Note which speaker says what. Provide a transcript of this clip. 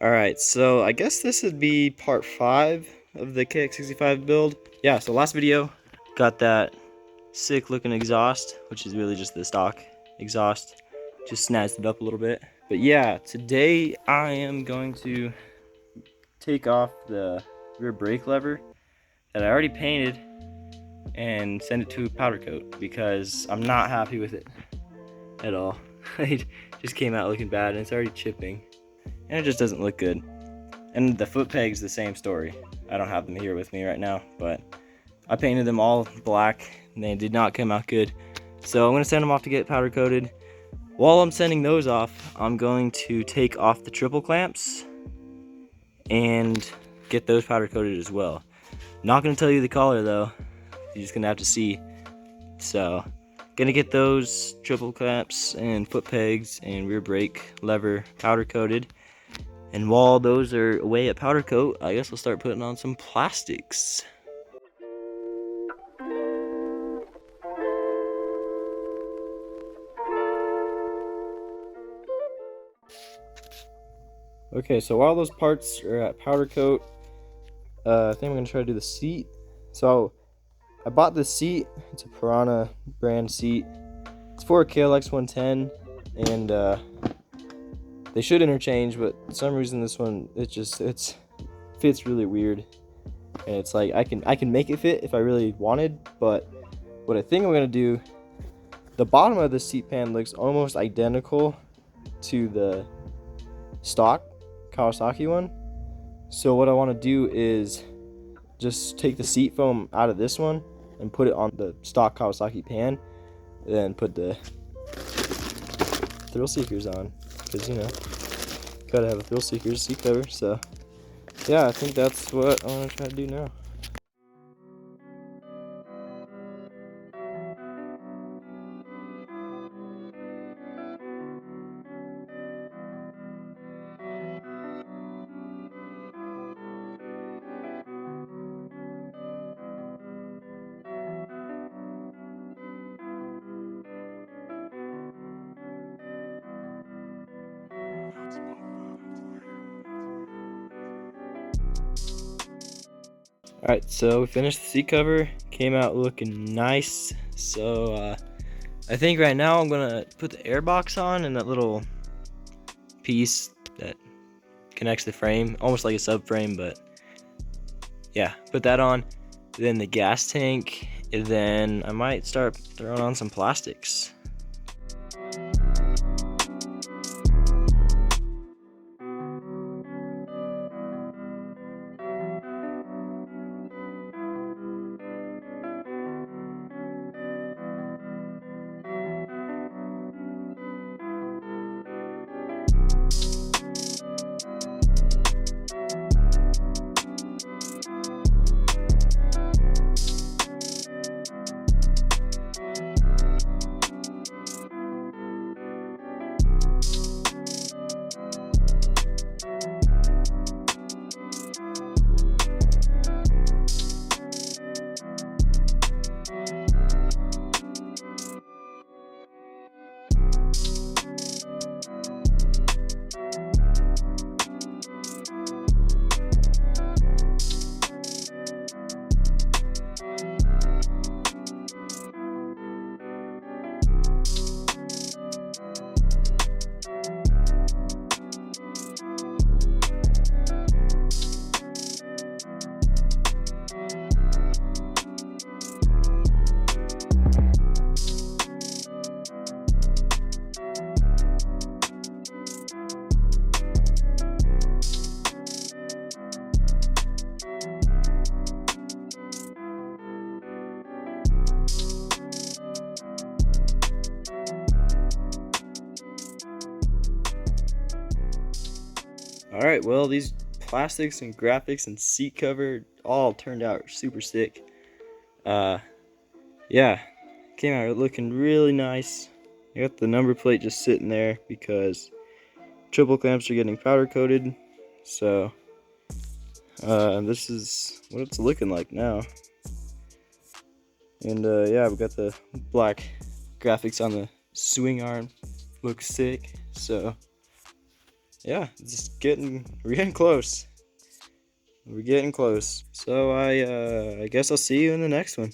Speaker 1: Alright, so I guess this would be part 5 of the Kx65 build. Yeah, so last video, got that sick looking exhaust, which is really just the stock exhaust. Just snazzed it up a little bit. But yeah, today I am going to take off the rear brake lever that I already painted and send it to powder coat because I'm not happy with it at all. It just came out looking bad and it's already chipping and it just doesn't look good. And the foot pegs, the same story. I don't have them here with me right now, but I painted them all black and they did not come out good. So I'm gonna send them off to get powder coated. While I'm sending those off, I'm going to take off the triple clamps and get those powder coated as well. Not gonna tell you the color though, you're just gonna have to see. So, gonna get those triple clamps and foot pegs and rear brake lever powder coated. And while those are away at powder coat, I guess we'll start putting on some plastics. Okay, so while those parts are at powder coat, I think I'm gonna try to do the seat. So I bought this seat. It's a Piranha brand seat. It's for a Kx110, and they should interchange, but for some reason this one it fits really weird. And it's like I can make it fit if I really wanted, but what I think I'm gonna do, the bottom of the seat pan looks almost identical to the stock Kawasaki one. So what I want to do is just take the seat foam out of this one and put it on the stock Kawasaki pan, and then put the thrill seekers on, because you know, gotta have a thrill seekers seat cover. So yeah, I think that's what I want to try to do now. Alright, so we finished the seat cover, came out looking nice. So I think right now I'm gonna put the air box on and that little piece that connects the frame, almost like a subframe, but yeah, put that on. Then the gas tank, and then I might start throwing on some plastics. Alright, well, these plastics and graphics and seat cover all turned out super sick. Yeah, came out looking really nice. I got the number plate just sitting there because triple clamps are getting powder coated. So this is what it's looking like now. And yeah, we got the black graphics on the swing arm. Looks sick. So yeah, we're getting close. We're getting close. So I guess I'll see you in the next one.